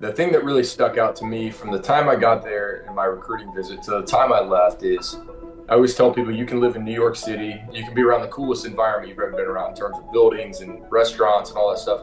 The thing that really stuck out to me from the time I got there in my recruiting visit to the time I left is I always tell people you can live in New York City, you can be around the coolest environment you've ever been around in terms of buildings and restaurants and all that stuff.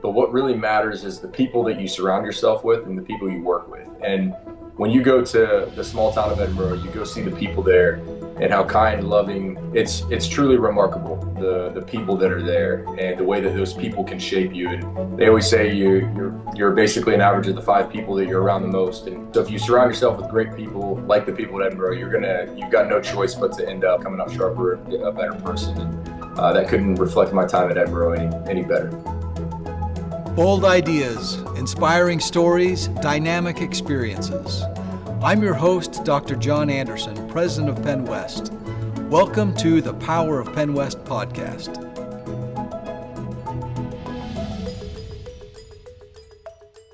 But what really matters is the people that you surround yourself with and the people you work with. And when you go to the small town of Edinboro, you go see the people there and how kind, loving, it's truly remarkable, the people that are there and the way that those people can shape you. And they always say you're basically an average of the 5 people that you're around the most. And so if you surround yourself with great people like the people at Edinboro, you've got no choice but to end up coming out sharper, a better person. And that couldn't reflect my time at Edinboro any better. Bold ideas, inspiring stories, dynamic experiences. I'm your host, Dr. John Anderson, president of PennWest. Welcome to the Power of PennWest podcast.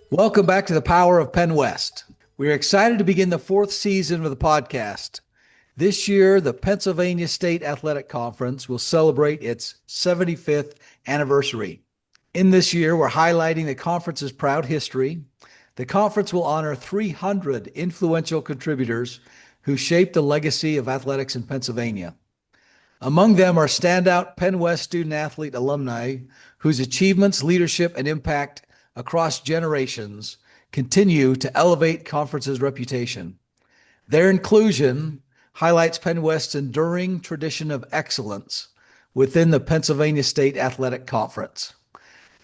Welcome back to the Power of PennWest. We're excited to begin the 4th season of the podcast. This year, the Pennsylvania State Athletic Conference will celebrate its 75th anniversary. In this year, we're highlighting the conference's proud history. The conference will honor 300 influential contributors who shaped the legacy of athletics in Pennsylvania. Among them are standout PennWest student-athlete alumni whose achievements, leadership, and impact across generations continue to elevate conference's reputation. Their inclusion highlights PennWest's enduring tradition of excellence within the Pennsylvania State Athletic Conference.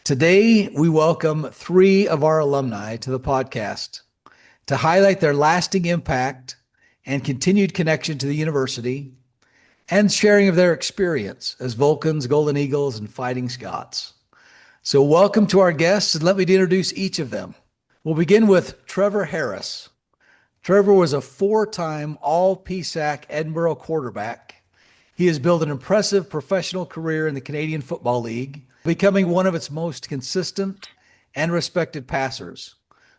Today, we welcome 3 of our alumni to the podcast to highlight their lasting impact and continued connection to the university and sharing of their experience as Vulcans, Golden Eagles, and Fighting Scots. So welcome to our guests, and let me introduce each of them. We'll begin with Trevor Harris. Trevor was a 4-time All-PSAC Edinboro quarterback. He has built an impressive professional career in the Canadian Football League, becoming one of its most consistent and respected passers.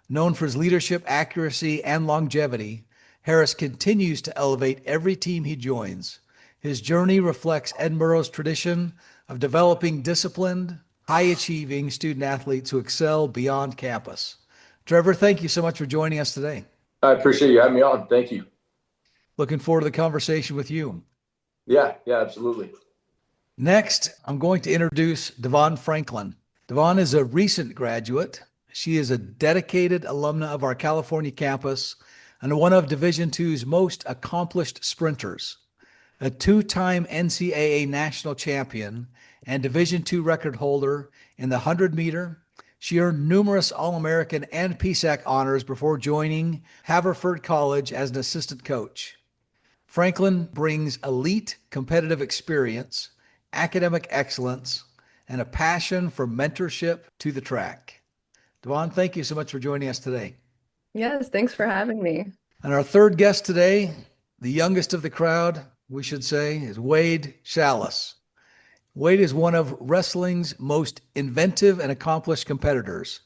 Known for his leadership, accuracy, and longevity, Harris continues to elevate every team he joins. His journey reflects Edinboro's tradition of developing disciplined, high-achieving student-athletes who excel beyond campus. Trevor, thank you so much for joining us today. I appreciate you having me on. Thank you. Looking forward to the conversation with you. Yeah, absolutely. Next, I'm going to introduce Devon Franklin. Devon is a recent graduate. She is a dedicated alumna of our California campus and one of Division II's most accomplished sprinters. A 2-time NCAA national champion and Division II record holder in the 100-meter, she earned numerous All-American and PSAC honors before joining Haverford College as an assistant coach. Franklin brings elite competitive experience, academic excellence, and a passion for mentorship to the track. Devon, thank you so much for joining us today. Yes, thanks for having me. And our third guest today, the youngest of the crowd, we should say, is Wade Shallis. Wade is one of wrestling's most inventive and accomplished competitors,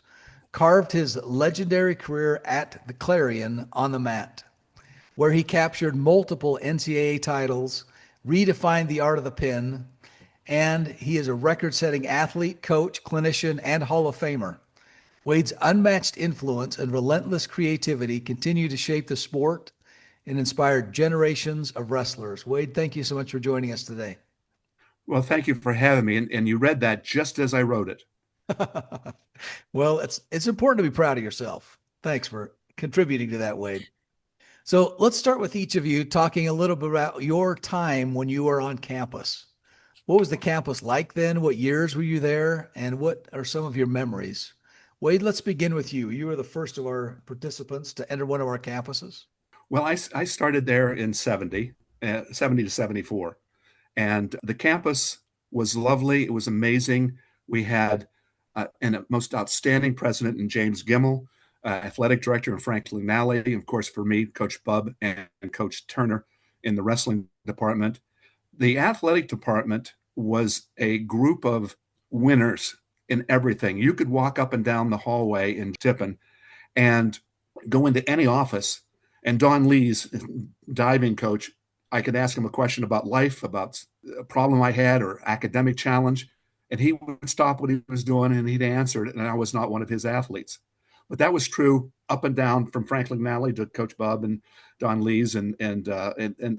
carved his legendary career at the Clarion on the mat, where he captured multiple NCAA titles, redefined the art of the pin, and he is a record-setting athlete, coach, clinician, and Hall of Famer. Wade's unmatched influence and relentless creativity continue to shape the sport and inspire generations of wrestlers. Wade, thank you so much for joining us today. Well, thank you for having me. And you read that just as I wrote it. Well, it's important to be proud of yourself. Thanks for contributing to that, Wade. So let's start with each of you talking a little bit about your time when you were on campus. What was the campus like then? What years were you there? And what are some of your memories? Wade, let's begin with you. You were the first of our participants to enter one of our campuses. Well, I started there in 70 to 74. And the campus was lovely. It was amazing. We had a most outstanding president in James Gimmel, athletic director in Frank Lunali, and of course for me, Coach Bub and Coach Turner in the wrestling department. The athletic department was a group of winners in everything. You could walk up and down the hallway in Tippin and go into any office, and Don Lee's diving coach, I could ask him a question about life, about a problem I had or academic challenge, and he would stop what he was doing and he'd answer it, and I was not one of his athletes. But that was true up and down from Franklin Nally to Coach Bob and Don Lees and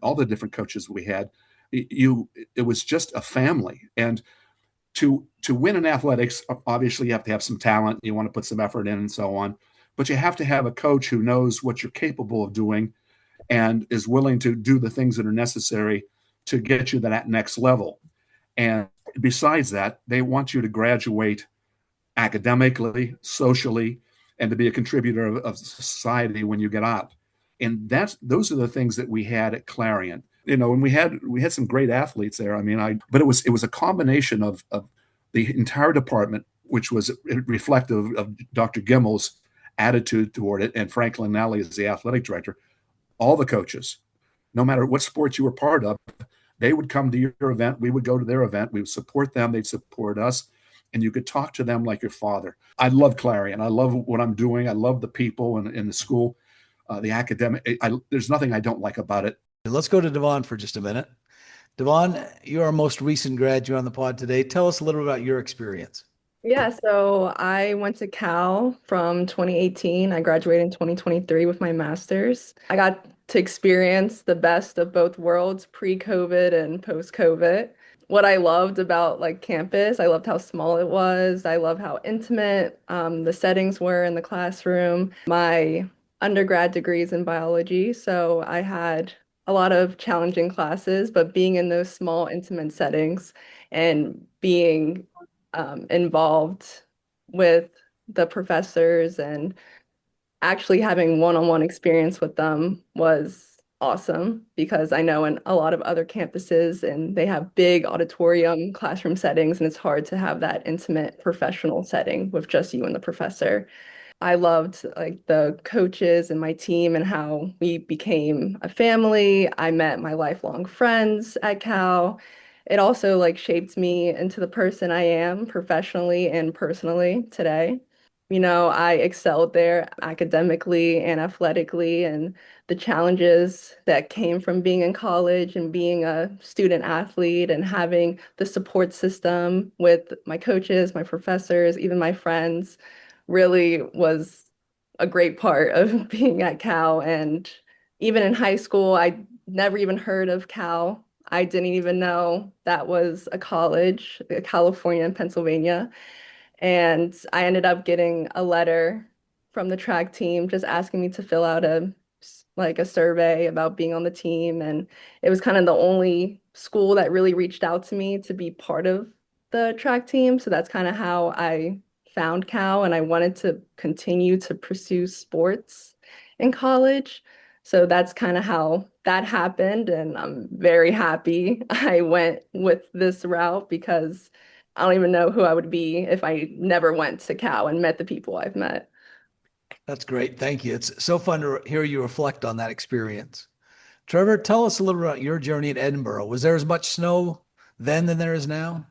all the different coaches we had. It was just a family. And to win in athletics, obviously you have to have some talent. You want to put some effort in and so on. But you have to have a coach who knows what you're capable of doing and is willing to do the things that are necessary to get you to that next level. And besides that, they want you to graduate academically, socially, and to be a contributor of society when you get out. And those are the things that we had at Clarion. And we had some great athletes there. But it was a combination of the entire department, which was reflective of Dr. Gimmel's attitude toward it, and Franklin Nally as the athletic director. All the coaches, no matter what sport you were part of, they would come to your event. We would go to their event. We would support them. They'd support us. And you could talk to them like your father. I love Clarion. I love what I'm doing. I love the people in the school, the academic. There's nothing I don't like about it. Let's go to Devon for just a minute. Devon, you're our most recent graduate on the pod today. Tell us a little about your experience. Yeah, so I went to Cal from 2018. I graduated in 2023 with my master's. I got to experience the best of both worlds, pre-COVID and post-COVID. What I loved about campus, I loved how small it was. I love how intimate the settings were in the classroom. My undergrad degree is in biology, so I had a lot of challenging classes, but being in those small, intimate settings and being involved with the professors and actually having one-on-one experience with them was awesome, because I know in a lot of other campuses and they have big auditorium classroom settings, and it's hard to have that intimate professional setting with just you and the professor. I loved the coaches and my team and how we became a family. I met my lifelong friends at Cal. It also shaped me into the person I am professionally and personally today. I excelled there academically and athletically, and the challenges that came from being in college and being a student athlete and having the support system with my coaches, my professors, even my friends really was a great part of being at Cal. And even in high school, I never even heard of Cal. I didn't even know that was a college, California and Pennsylvania. And I ended up getting a letter from the track team just asking me to fill out a survey about being on the team. And it was kind of the only school that really reached out to me to be part of the track team. So that's kind of how I found Cal, and I wanted to continue to pursue sports in college. So that's kind of how that happened. And I'm very happy I went with this route, because I don't even know who I would be if I never went to Cal and met the people I've met. That's great. Thank you. It's so fun to hear you reflect on that experience. Trevor, tell us a little about your journey at Edinboro. Was there as much snow then than there is now?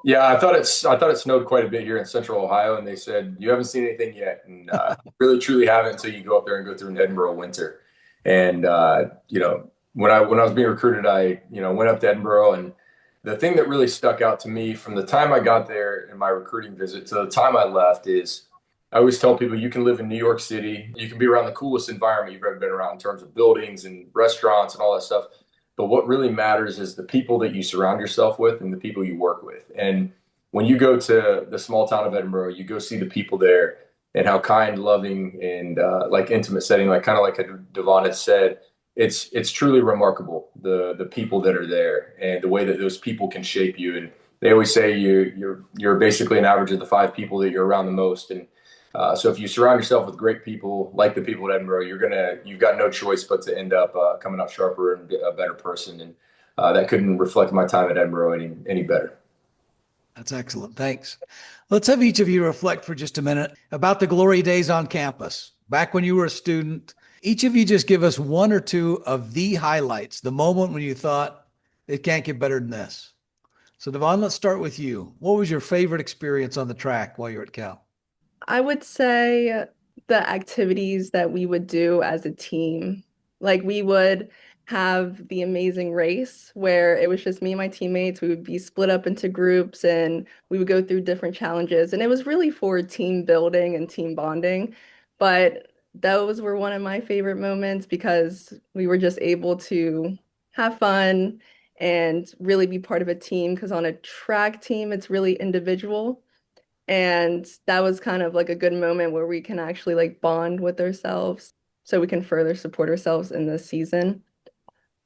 Yeah, I thought it snowed quite a bit here in Central Ohio, and they said you haven't seen anything yet, and really truly haven't until you go up there and go through an Edinboro winter. And when I was being recruited, I went up to Edinboro, and the thing that really stuck out to me from the time I got there in my recruiting visit to the time I left is I always tell people you can live in New York City, you can be around the coolest environment you've ever been around in terms of buildings and restaurants and all that stuff. But what really matters is the people that you surround yourself with and the people you work with. And when you go to the small town of Edinboro, you go see the people there and how kind, loving, and intimate setting, kind of like Devon had said, it's truly remarkable, the people that are there and the way that those people can shape you. And they always say you're basically an average of the 5 people that you're around the most. And so if you surround yourself with great people like the people at Edinboro, you've got no choice but to end up coming out sharper and a better person. And that couldn't reflect my time at Edinboro any better. That's excellent. Thanks. Let's have each of you reflect for just a minute about the glory days on campus. Back when you were a student, each of you just give us 1 or 2 of the highlights, the moment when you thought it can't get better than this. So Devon, let's start with you. What was your favorite experience on the track while you're at Cal? I would say the activities that we would do as a team. We would have the amazing race where it was just me and my teammates. We would be split up into groups and we would go through different challenges. And it was really for team building and team bonding. But those were one of my favorite moments because we were just able to have fun and really be part of a team. Because on a track team, it's really individual. And that was kind of like a good moment where we can actually like bond with ourselves so we can further support ourselves in this season.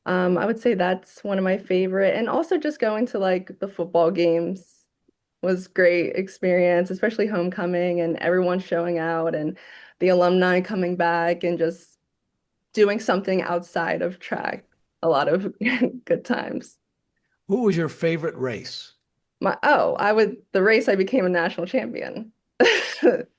I would say that's one of my favorite. And also just going to like the football games was great experience, especially homecoming and everyone showing out and the alumni coming back and just doing something outside of track. A lot of good times. Who was your favorite race? The race I became a national champion.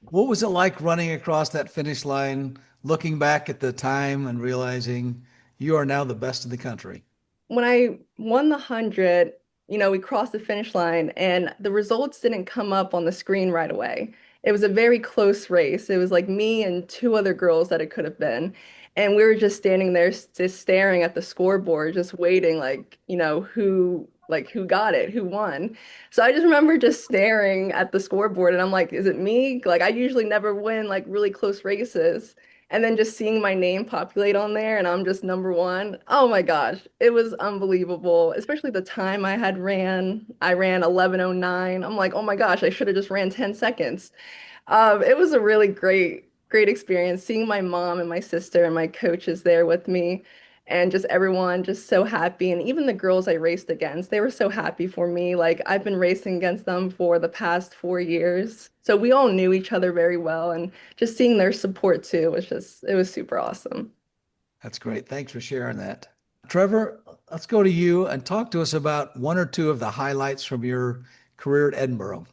What was it like running across that finish line, looking back at the time and realizing you are now the best in the country? When I won the 100, we crossed the finish line and the results didn't come up on the screen right away. It was a very close race. It was like me and two other girls that it could have been. And we were just standing there just staring at the scoreboard, just waiting who got it, who won. So I just remember just staring at the scoreboard and I'm like, is it me? Like I usually never win like really close races. And then just seeing my name populate on there and I'm just number one. Oh my gosh, it was unbelievable, especially the time I had ran. I ran 11:09. I'm like, oh my gosh, I should have just ran 10 seconds. It was a really great experience seeing my mom and my sister and my coaches there with me and just everyone just so happy. And even the girls I raced against, they were so happy for me. Like I've been racing against them for the past 4 years. So we all knew each other very well. And just seeing their support too it was super awesome. That's great. Thanks for sharing that. Trevor, let's go to you and talk to us about one or two of the highlights from your career at Edinboro.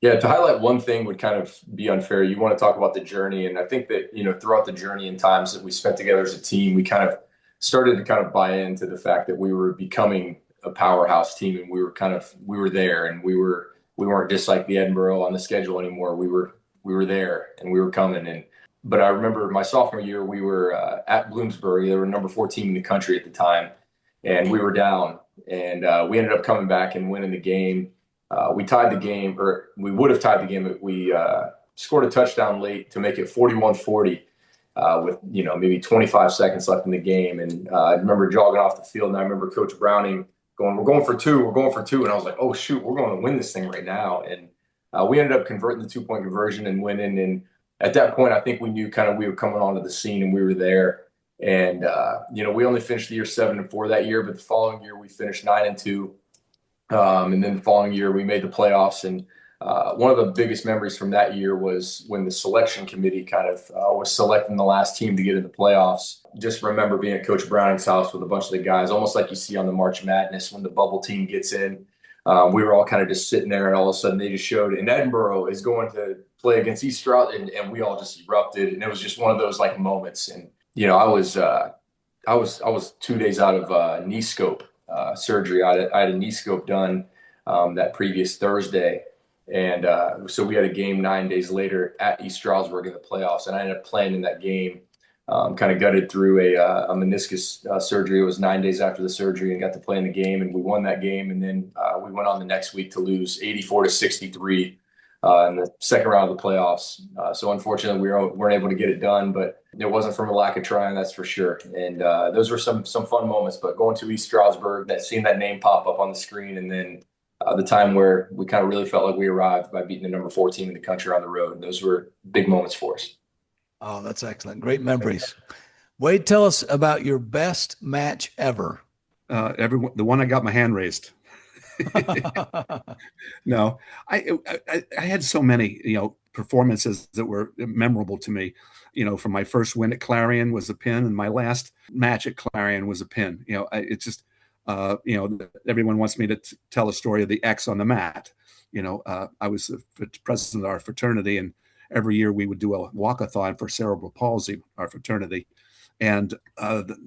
Yeah, to highlight one thing would kind of be unfair. You want to talk about the journey, and I think that throughout the journey and times that we spent together as a team, we kind of started to kind of buy into the fact that we were becoming a powerhouse team, and we were there, and we weren't just like the Edinboro on the schedule anymore. We were there, and we were coming. But I remember my sophomore year, we were at Bloomsbury. They were number 14 in the country at the time, and we were down, and we ended up coming back and winning the game. We tied the game, or we would have tied the game, but we scored a touchdown late to make it 41-40 with maybe 25 seconds left in the game. And I remember jogging off the field, and I remember Coach Browning going, "We're going for two, we're going for two." And I was like, "Oh shoot, we're going to win this thing right now." And we ended up converting the 2-point conversion and winning. And at that point, I think we knew kind of we were coming onto the scene and we were there. And we only finished the year 7-4 that year, but the following year we finished 9-2. And then the following year, we made the playoffs. And one of the biggest memories from that year was when the selection committee kind of was selecting the last team to get in the playoffs. Just remember being at Coach Browning's house with a bunch of the guys, almost like you see on the March Madness when the bubble team gets in. We were all kind of just sitting there, and all of a sudden they just showed, and Edinboro is going to play against East Stroud, and we all just erupted. And it was just one of those like moments. And I was 2 days out of knee scope surgery. I had a knee scope done that previous Thursday. And so we had a game 9 days later at East Stroudsburg in the playoffs. And I ended up playing in that game, kind of gutted through a meniscus surgery. It was 9 days after the surgery, and got to play in the game. And we won that game. And then we went on the next week to lose 84-63 in the second round of the playoffs. So unfortunately, we weren't able to get it done, but it wasn't from a lack of trying, that's for sure. And those were some fun moments. But going to East Stroudsburg, seeing that name pop up on the screen, and then the time where we kind of really felt like we arrived by beating the number 4 team in the country on the road. Those were big moments for us. Oh, that's excellent. Great memories. Wade, tell us about your best match ever. The one I got my hand raised. No, I had so many, performances that were memorable to me. From my first win at Clarion was a pin, and my last match at Clarion was a pin. It's just, everyone wants me to tell a story of the X on the mat. I was the president of our fraternity, and every year we would do a walkathon for cerebral palsy, our fraternity. And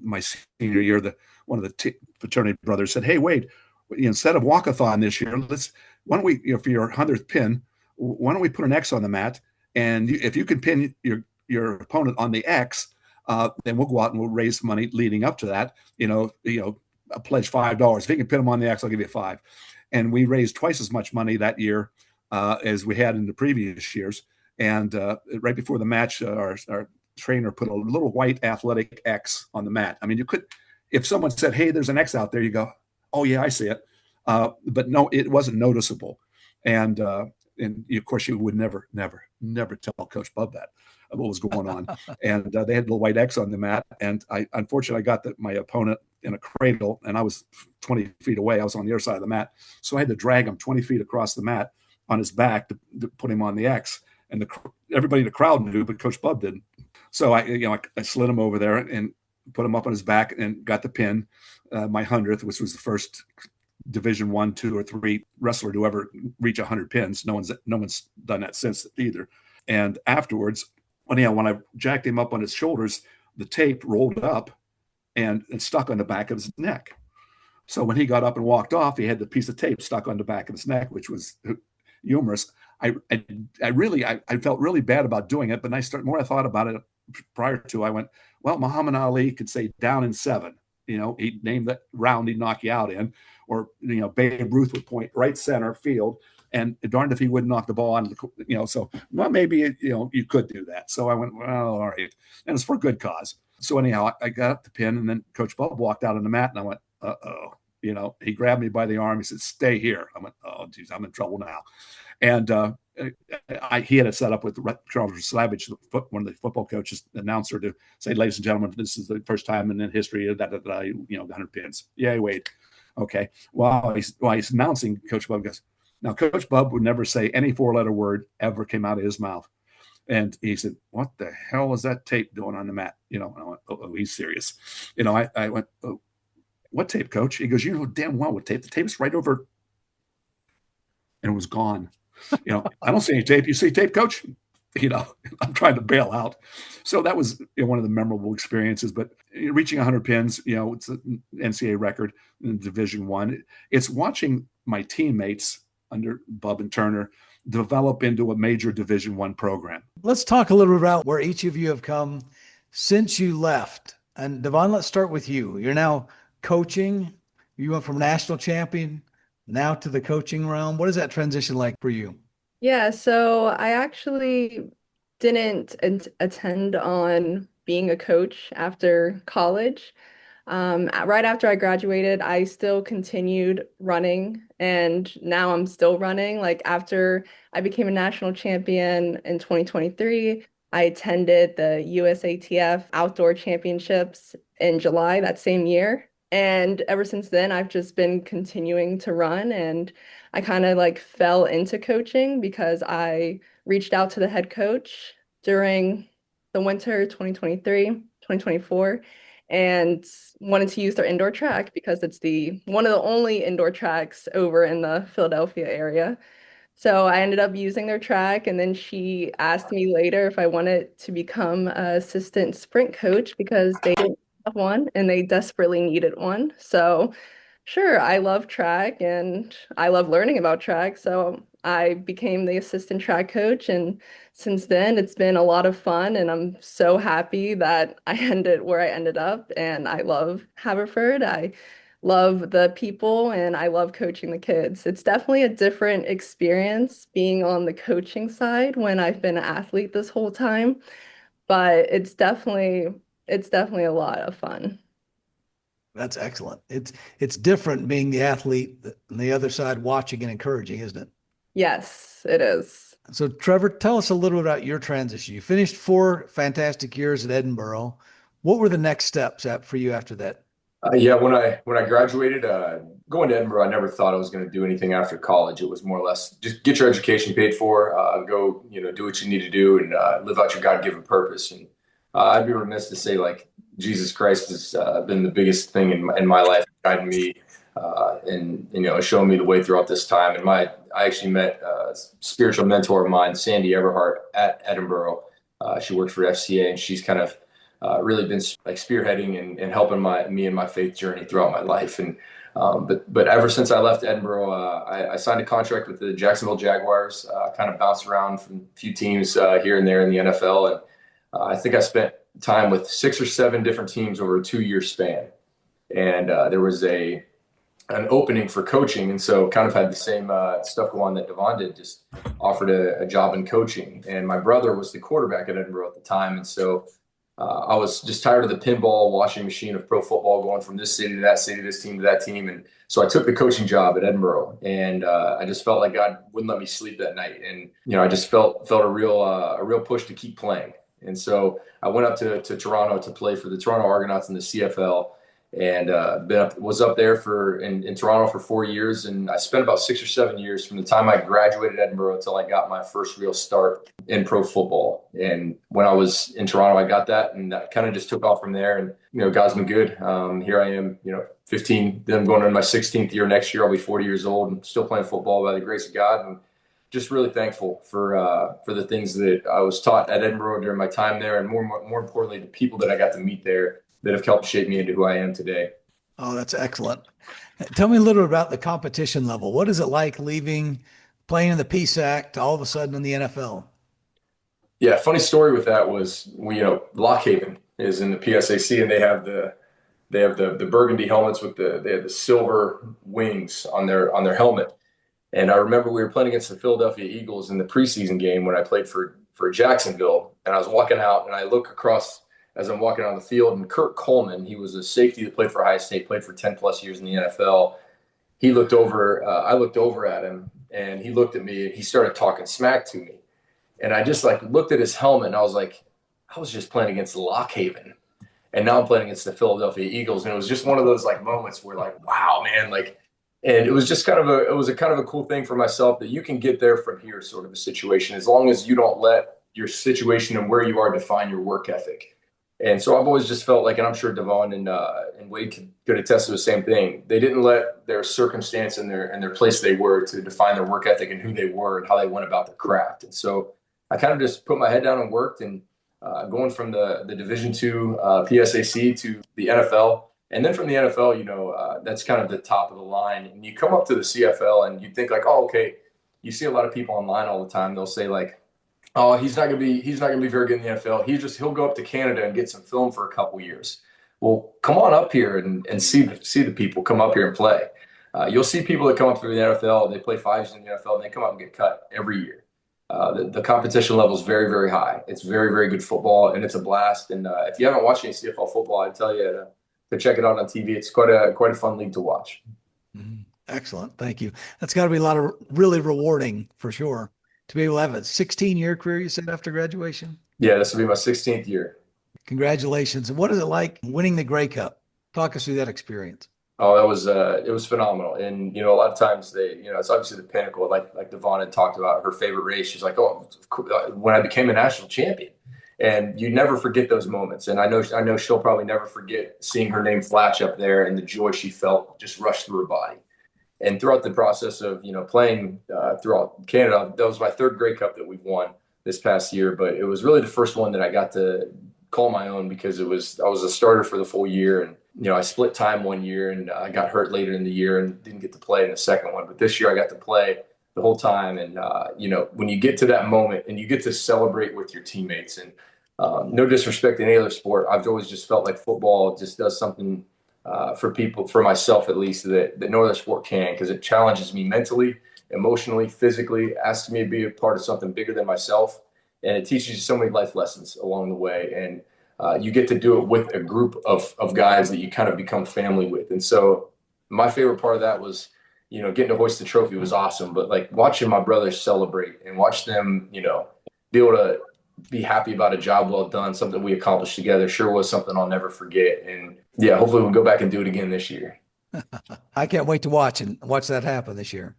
my senior year, one of the fraternity brothers said, "Hey, Wade, instead of walkathon this year, why don't we, for your 100th pin, why don't we put an X on the mat? And if you can pin your opponent on the X, then we'll go out and we'll raise money leading up to that. I pledge $5. If you can pin them on the X, I'll give you $5." And we raised twice as much money that year as we had in the previous years. And right before the match, our trainer put a little white athletic X on the mat. I mean, you could, if someone said, "Hey, there's an X out there," you go, "Oh yeah, I see it," but no, it wasn't noticeable. And of course, you would never tell Coach Bub that what was going on. And they had a little white X on the mat. And unfortunately, I got my opponent in a cradle, and I was 20 feet away. I was on the other side of the mat, so I had to drag him 20 feet across the mat on his back to put him on the X. And everybody in the crowd knew, but Coach Bub didn't. So I slid him over there and put him up on his back and got the pin, my 100th, which was the first Division 1, 2, or 3 wrestler to ever reach 100 pins. No one's done that since either. And afterwards, when I jacked him up on his shoulders, the tape rolled up and stuck on the back of his neck. So when he got up and walked off, he had the piece of tape stuck on the back of his neck, which was humorous. I felt really bad about doing it, but I thought about it prior to, I went, well, Muhammad Ali could say down in 7. He'd name that round he'd knock you out in, or Babe Ruth would point right center field, and darned if he wouldn't knock the ball on so well, maybe you could do that. So I went, well, all right, and it's for a good cause. So anyhow, I got up the pin, and then Coach Bub walked out on the mat, and I went, uh-oh. He grabbed me by the arm. He said, "Stay here." I went, "Oh, geez, I'm in trouble now." And he had it set up with Trevor Harris, one of the football coaches, announcer, to say, "Ladies and gentlemen, this is the first time in history that 100 pins." Yay, Wade. Okay. While he's announcing, Coach Bub goes, now Coach Bub would never say any 4-letter word ever came out of his mouth. And he said, "What the hell is that tape doing on the mat?" And I went, "Oh, he's serious." I went, "Oh, what tape, Coach?" He goes, "You know damn well what tape. The tape is right over." And it was gone. "I don't see any tape. You see tape, Coach?" I'm trying to bail out. So that was one of the memorable experiences. But reaching 100 pins, it's an NCAA record in Division 1. It's watching my teammates under Bub and Turner develop into a major Division 1 program. Let's talk a little bit about where each of you have come since you left. And Devon, let's start with you. You're now coaching. You went from national champion now to the coaching realm. What is that transition like for you? Yeah, so I actually didn't attend on being a coach after college. Right after I graduated, I still continued running, and now I'm still running. Like after I became a national champion in 2023, I attended the USATF Outdoor Championships in July that same year. And ever since then, I've just been continuing to run, and I kind of like fell into coaching because I reached out to the head coach during the winter 2023, 2024, and wanted to use their indoor track because it's one of the only indoor tracks over in the Philadelphia area. So I ended up using their track, and then she asked me later if I wanted to become an assistant sprint coach because they didn't have one and they desperately needed one. So sure, I love track and I love learning about track. So I became the assistant track coach, and since then it's been a lot of fun, and I'm so happy that I ended where I ended up, and I love Haverford. I love the people and I love coaching the kids. It's definitely a different experience being on the coaching side when I've been an athlete this whole time, but it's definitely a lot of fun. That's excellent. It's different being the athlete on the other side watching and encouraging, isn't it? Yes, it is. So Trevor, tell us a little bit about your transition. You finished 4 fantastic years at Edinboro. What were the next steps for you after that? Yeah, when I graduated, going to Edinboro, I never thought I was going to do anything after college. It was more or less just get your education paid for, go, do what you need to do, and live out your God-given purpose. And I'd be remiss to say, like, Jesus Christ has been the biggest thing in my life, guiding me and showing me the way throughout this time. And I actually met a spiritual mentor of mine, Sandy Everhart, at Edinboro. She worked for FCA, and she's kind of really been like spearheading and helping me and my faith journey throughout my life. And but ever since I left Edinboro, I signed a contract with the Jacksonville Jaguars. Kind of bounced around from a few teams here and there in the NFL, and I think I spent time with 6 or 7 different teams over a 2-year span. And there was a an opening for coaching. And so kind of had the same stuff go on that Devon did, just offered a job in coaching. And my brother was the quarterback at Edinboro at the time. And so I was just tired of the pinball washing machine of pro football, going from this city to that city, this team to that team. And so I took the coaching job at Edinboro, and I just felt like God wouldn't let me sleep that night. And, I just felt a real push to keep playing. And so I went up to Toronto to play for the Toronto Argonauts in the CFL, and was up there in Toronto for 4 years. And I spent about 6 or 7 years from the time I graduated Edinboro until I got my first real start in pro football. And when I was in Toronto, I got that, and that kind of just took off from there. And, God's been good. Here I am, 15, then I'm going into my 16th year next year. I'll be 40 years old and still playing football by the grace of God. And just really thankful for the things that I was taught at Edinboro during my time there, and more importantly, the people that I got to meet there that have helped shape me into who I am today. Oh, that's excellent. Tell me a little about the competition level. What is it like leaving playing in the PSAC to all of a sudden in the NFL? Yeah, funny story with that was, Lock Haven is in the PSAC, and they have the burgundy helmets with they have the silver wings on their helmet. And I remember we were playing against the Philadelphia Eagles in the preseason game when I played for Jacksonville, and I was walking out, and I look across as I'm walking on the field, and Kurt Coleman, he was a safety that played for Ohio State, played for 10 plus years in the NFL. He looked over, I looked over at him, and he looked at me, and he started talking smack to me. And I just looked at his helmet, and I was like, I was just playing against Lock Haven, and now I'm playing against the Philadelphia Eagles. And it was just one of those moments where wow, man, and it was just kind of a cool thing for myself that you can get there from here, sort of a situation, as long as you don't let your situation and where you are define your work ethic. And so I've always just felt like, and I'm sure Devon and Wade could attest to the same thing, they didn't let their circumstance and their place they were to define their work ethic and who they were and how they went about their craft. And so I kind of just put my head down and worked, and going from the Division II PSAC to the NFL. And then from the NFL, that's kind of the top of the line. And you come up to the CFL and you think oh, okay, you see a lot of people online all the time. They'll say oh, he's not gonna be very good in the NFL. He'll go up to Canada and get some film for a couple years. Well, come on up here and see the people come up here and play. You'll see people that come up through the NFL. They play 5 years in the NFL, and they come up and get cut every year. The competition level is very, very high. It's very, very good football, and it's a blast. And if you haven't watched any CFL football, I'd tell you to check it out on TV. It's quite a fun league to watch. Mm-hmm. Excellent. Thank you. That's got to be a lot of really rewarding for sure, to be able to have a 16-year career, you said, after graduation? Yeah, this will be my 16th year. Congratulations. And what is it like winning the Grey Cup? Talk us through that experience. Oh, it was phenomenal. And, a lot of times it's obviously the pinnacle, like Devon had talked about her favorite race. She's like, oh, when I became a national champion. And you never forget those moments. And I know she'll probably never forget seeing her name flash up there and the joy she felt just rush through her body. And throughout the process of, playing throughout Canada, that was my 3rd Grey Cup that we've won this past year. But it was really the first one that I got to call my own, because I was a starter for the full year. And, I split time one year, and I got hurt later in the year and didn't get to play in the second one. But this year I got to play the whole time. And, when you get to that moment and you get to celebrate with your teammates, and no disrespect to any other sport, I've always just felt like football just does something for people, for myself at least, that no other sport can, because it challenges me mentally, emotionally, physically, asks me to be a part of something bigger than myself. And it teaches you so many life lessons along the way. And you get to do it with a group of guys that you kind of become family with. And so my favorite part of that was, getting to hoist the trophy was awesome. But watching my brothers celebrate and watch them, be able to be happy about a job well done, something we accomplished together, sure was something I'll never forget. And yeah, hopefully we'll go back and do it again this year. I can't wait to watch that happen this year.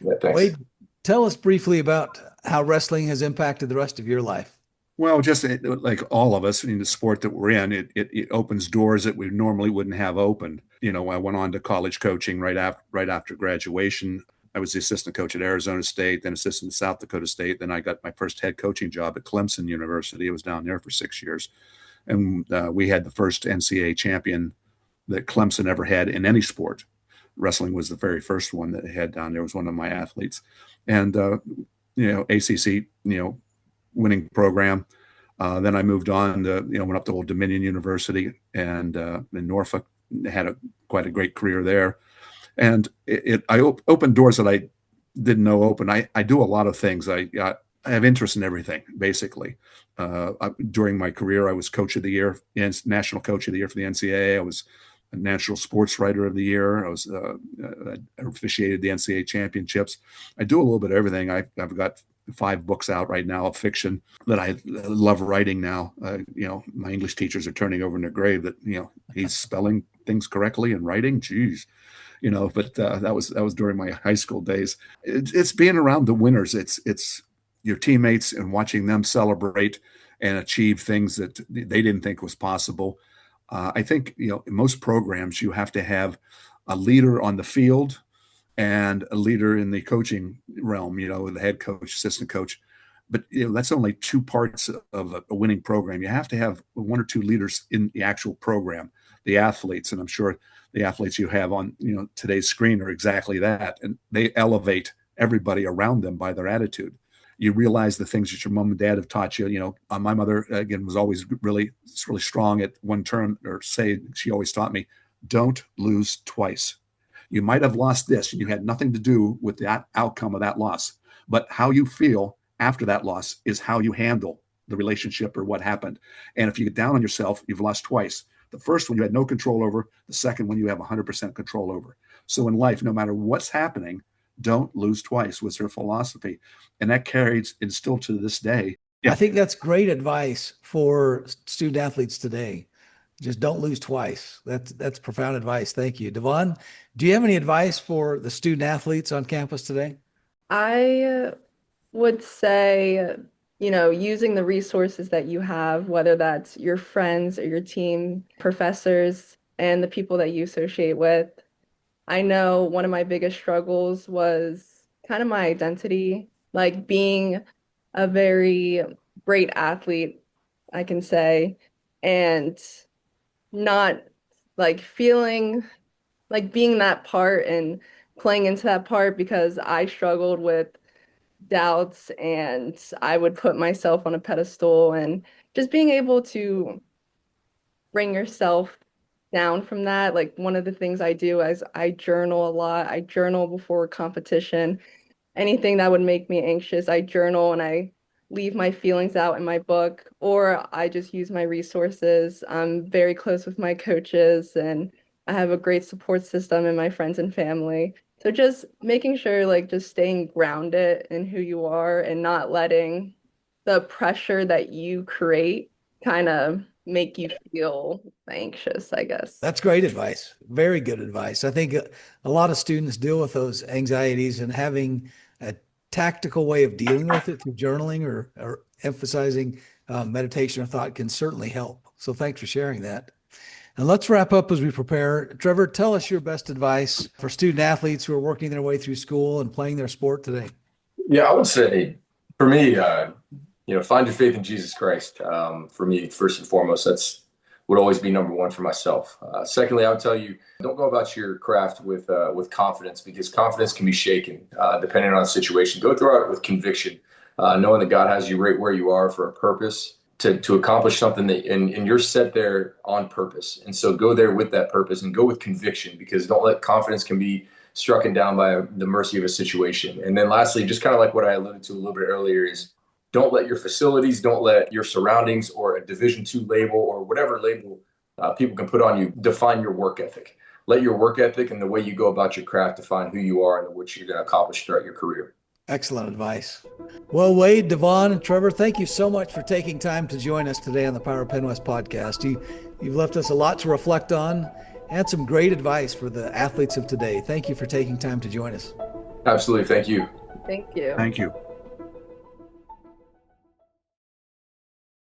Yeah, thanks. Wade, tell us briefly about how wrestling has impacted the rest of your life. Well, just like all of us in the sport that we're in, it opens doors that we normally wouldn't have opened. I went on to college coaching right after graduation. I was the assistant coach at Arizona State, then assistant at South Dakota State. Then I got my first head coaching job at Clemson University. I was down there for 6 years. And we had the first NCAA champion that Clemson ever had in any sport. Wrestling was the very first one that they had down there. It was one of my athletes. And, ACC, winning program. Then I moved on to, went up to Old Dominion University and in Norfolk, had quite a great career there. And I opened doors that I didn't know open. I do a lot of things. I have interest in everything, basically. During my career, I was coach of the year, national coach of the year for the NCAA. I was a national sports writer of the year. I officiated the NCAA championships. I do a little bit of everything. I've got 5 books out right now of fiction that I love writing now. My English teachers are turning over in their grave that, he's spelling things correctly and writing. Geez. But that was during my high school days. It's being around the winners. It's your teammates and watching them celebrate and achieve things that they didn't think was possible. I think, in most programs, you have to have a leader on the field and a leader in the coaching realm, the head coach, assistant coach. But that's only 2 parts of a winning program. You have to have 1 or 2 leaders in the actual program, the athletes. And I'm sure the athletes you have on today's screen are exactly that. And they elevate everybody around them by their attitude. You realize the things that your mom and dad have taught you. My mother, again, was always really strong at one term, or say, she always taught me, don't lose twice. You might have lost this, and you had nothing to do with that outcome of that loss. But how you feel after that loss is how you handle the relationship or what happened. And if you get down on yourself, you've lost twice. The first one you had no control over. The second one you have 100% control over. So in life, no matter what's happening, don't lose twice was her philosophy. And that carries and still to this day. Yeah. I think that's great advice for student athletes today. Just don't lose twice. That's profound advice. Thank you. Devon, do you have any advice for the student athletes on campus today? I would say, using the resources that you have, whether that's your friends or your team, professors, and the people that you associate with. I know one of my biggest struggles was kind of my identity, like being a very great athlete, I can say, and not like feeling like being that part and playing into that part, because I struggled with doubts and I would put myself on a pedestal, and just being able to bring yourself down from that. Like, one of the things I do is I journal a lot. I journal before competition. Anything that would make me anxious, I journal and I leave my feelings out in my book, or I just use my resources. I'm very close with my coaches and I have a great support system in my friends and family. So just making sure, like, just staying grounded in who you are and not letting the pressure that you create kind of make you feel anxious, I guess. That's great advice. Very good advice. I think a lot of students deal with those anxieties, and having a tactical way of dealing with it through journaling or emphasizing meditation or thought can certainly help. So thanks for sharing that. And let's wrap up as we prepare. Trevor, tell us your best advice for student athletes who are working their way through school and playing their sport today. Yeah, I would say for me, find your faith in Jesus Christ. For me, first and foremost, that's would always be number 1 for myself. Secondly, I would tell you, don't go about your craft with confidence, because confidence can be shaken depending on the situation. Go through it with conviction, knowing that God has you right where you are for a purpose to accomplish something and you're set there on purpose. And so go there with that purpose and go with conviction, because don't let confidence can be struck down by the mercy of a situation. And then lastly, just kind of like what I alluded to a little bit earlier, is don't let your facilities, don't let your surroundings or a Division II label or whatever label people can put on you define your work ethic. Let your work ethic and the way you go about your craft define who you are and what you're going to accomplish throughout your career. Excellent advice. Well, Wade, Devon, and Trevor, thank you so much for taking time to join us today on the Power of PennWest podcast. You've left us a lot to reflect on and some great advice for the athletes of today. Thank you for taking time to join us. Absolutely. Thank you. Thank you. Thank you.